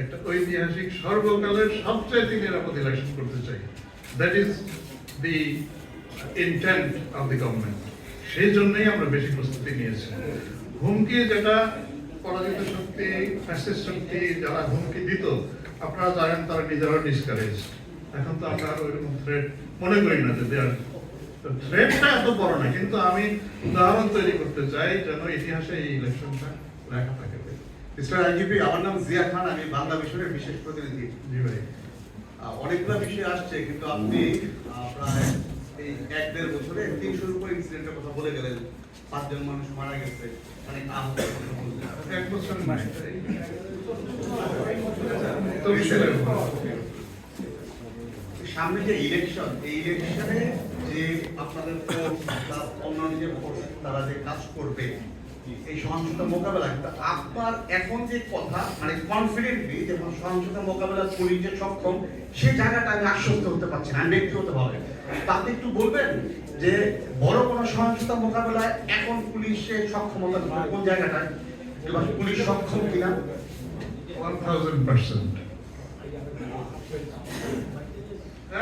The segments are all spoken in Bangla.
একটা ঐতিহাসিক সর্বকালের সবচেয়ে নিরাপদ ইলেকশন করতে চাই। That is the intent of the government. সেই জন্যই আমরা বেশি প্রস্তুতি নিয়েছি। হুমকি যেটা পরাজিত শক্তি, ফ্যাসিস্ট শক্তি যারা হুমকি দিত, আপনারা জানেন তারা নিজেরাও ডিসকারেজ। এখন তো আমরা ওইরকম থ্রেট মনে করি না যে থ্রেটটা এত বড় না, কিন্তু আমি উদাহরণ তৈরি করতে চাই যেন ইতিহাসে এই ইলেকশনটা লেখা থাকে। মিস্টার আইজিপি, আমার নাম জিয়া খান, আমি বাংলা মিশনের বিশেষ প্রতিনিধি। জি ভাই। অনেকগুলো বিষয় আসছে, কিন্তু আপনি প্রায় এই 1-1.5 বছরে 300-র উপর ইনসিডেন্টের কথা বলে গেলেন। 5 জন মানুষ মারা গেছে, অনেক আহত কথা বললেন। 1 বছর নয়, সামনে যে ইলেকশন, এই ইলেকশনে যে আপনাদের অন্যান্য যে ফোর্স তারা যে কাজ করবে এই সহিংসতা মোকাবেলা, আপনার এখন যে কথা মানে কনফিডেন্টলি যে সহিংসতা মোকাবেলা পুলিশ যে সক্ষম, সেই জায়গাটা আমি আশ্বস্ত হতে পারছি না ব্যক্তিগতভাবে। আপনি একটু বলবেন যে বড় কোনো সহিংসতা মোকাবেলায় এখন পুলিশের সক্ষমতা কোন জায়গাটায়, এবং পুলিশ সক্ষম কিনা? 1000%.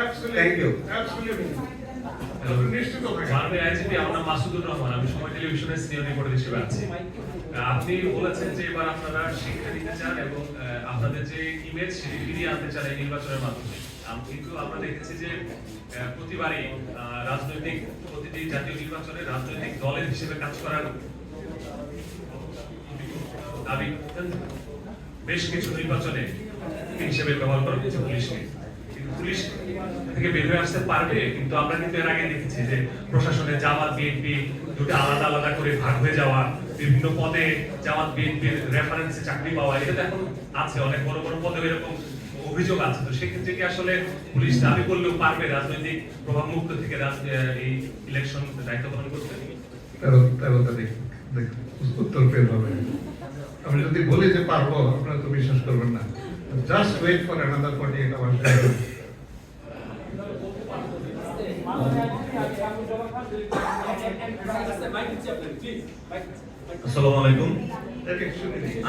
Absolutely. Thank you. Absolutely. নিশ্চিত থাকেন। মাননীয় আইজিপি, আমার নাম মাসুদুর রহমান, আমি সময় টেলিভিশনের সিনিয়র রিপোর্টার হিসেবে আছি। আপনি বলেছেন যে এবার আপনারা শিক্ষা দিতে চান এবং আপনাদের যে ইমেজ সেটি ফিরিয়ে আনতে চান এই নির্বাচনের মাধ্যমে। কিন্তু আমরা দেখেছি যে প্রতিবারই প্রতিটি জাতীয় নির্বাচনে রাজনৈতিক দলের হিসেবে কাজ করার দাবি বেশ কিছু নির্বাচনে হিসেবে ব্যবহার করা হচ্ছে পুলিশকে। পুলিশ থেকে বের হয়ে আসতে পারবে, কিন্তু আমরা কিন্তু এর আগে দেখেছি যে প্রশাসনে জামাত বিএনপি দুটো আলাদা আলাদা করে ভাগ হয়ে যাওয়া, বিভিন্ন পদে জামাত বিএনপির রেফারেন্সে চাকরি পাওয়া, এটা তো এখন আছে, অনেক বড় বড় পদে এরকম অভিযোগ আছে। তো সেক্ষেত্রে কি আসলে পুলিশ দাবি করলেও পারবে রাজনৈতিক প্রভাব মুক্ত থেকে এই ইলেকশন দায়িত্ব পালন করতে? উত্তর পেয়ে হবে। আমি যদি বলি যে পারবো, আপনারা তো বিশ্বাস করবেন না। Just wait for another 48 hours. আসসালামু আলাইকুম,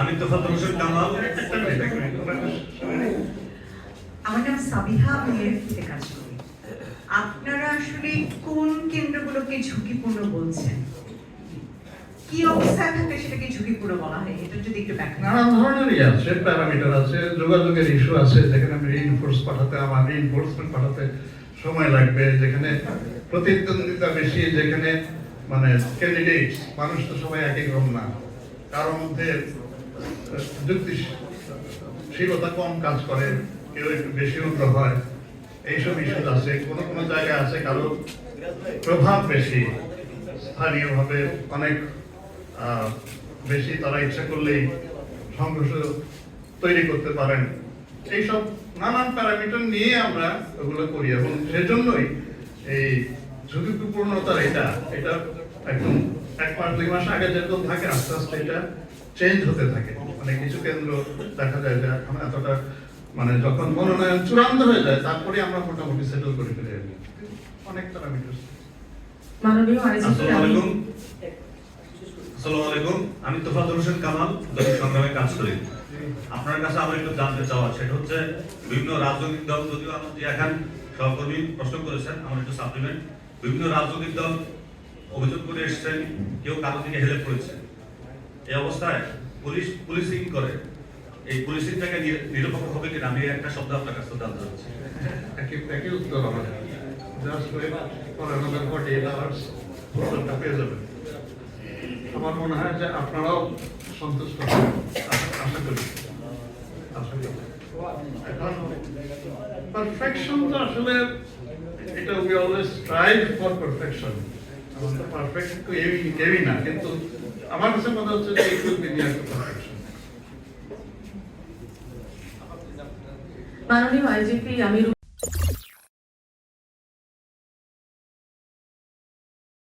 আমি তোফাজ্জল হোসেন কামাল। আমার নাম সাবিহা, আমি এফপিতে কাজ করি। আপনারা আসলে কোন কেন্দ্রগুলোকে ঝুঁকিপূর্ণ বলছেন? কি অবস্থায় থাকলে সেটাকে ঝুঁকিপূর্ণ বলা হয়, এটা যদি একটু ব্যাখ্যা করেন। নানান ধরনেরই আছে, প্যারামিটার আছে, যোগাযোগের ইস্যু আছে, যেখানে আমি রিইনফোর্সমেন্ট পাঠাতে সময় লাগবে, যেখানে প্রতিদ্বন্দ্বিতা বেশি, যেখানে মানে ক্যান্ডিডেটস মানুষ তো সবাই একই রকম না, কারোর মধ্যে যুক্তিশীলতা কম কাজ করে, কেউ একটু বেশি উগ্র হয়, এইসব ইস্যু আছে। কোনো কোনো জায়গায় আছে কারো প্রভাব বেশি, স্থানীয়ভাবে অনেক বেশি, তারা ইচ্ছা করলেই সংঘর্ষ তৈরি করতে পারেন। এইসব নানান প্যারামিটার নিয়ে আমরা ওগুলো করি, এবং সেজন্যই এই ঝুঁকিপূর্ণতার এটা একদম 1 মাস 2 মাস আগে যেরকম থাকে, আস্তে আস্তে এটা চেঞ্জ হতে থাকে। মানে কিছু কেন্দ্র দেখা যায় যে এখন এতটা মানে যখন মনোনয়ন চূড়ান্ত হয়ে যায়, তারপরে আমরা মোটামুটি সেটেল করে ফেলে যাই। অনেক প্যারামিটার। মাননীয় আইজিপি, আসসালামু আলাইকুম, আমি তোফাজ্জল হোসেন কামাল, দলীয় সংগ্রামে কাজ করি। আপনার কাছে আমার একটু জানতে চাওয়া, সেটা হচ্ছে বিভিন্ন রাজনৈতিক দল, যদিও আমার যে এখন সহকর্মী প্রশ্ন করেছেন, আমার একটু সাপ্লিমেন্ট, বিভিন্ন রাজনৈতিক দল অভিযোগ করে এসেছেন কেউ কারো দিকে হেল্প করেছে। এই অবস্থায় পুলিশিং করে, এই পুলিশিংটাকে নিরপেক্ষ হবে কিনা, আমি একটা শব্দ আপনার কাছে জানতে চাচ্ছি। একই উত্তর হবে, just wait for another 48 hours, উত্তরটা পেয়ে যাবেন। আমার মনে হয় যে আপনারাও সন্তুষ্ট হবেন, আশা করি। এখন পারফেকশন তো আসলে এটা we always strive for perfection. আমরা পারফেক্ট তো কেউই না, কিন্তু আমার কাছে মনে হচ্ছে যে it will be near to perfection. মাননীয় আইজিপি, আমি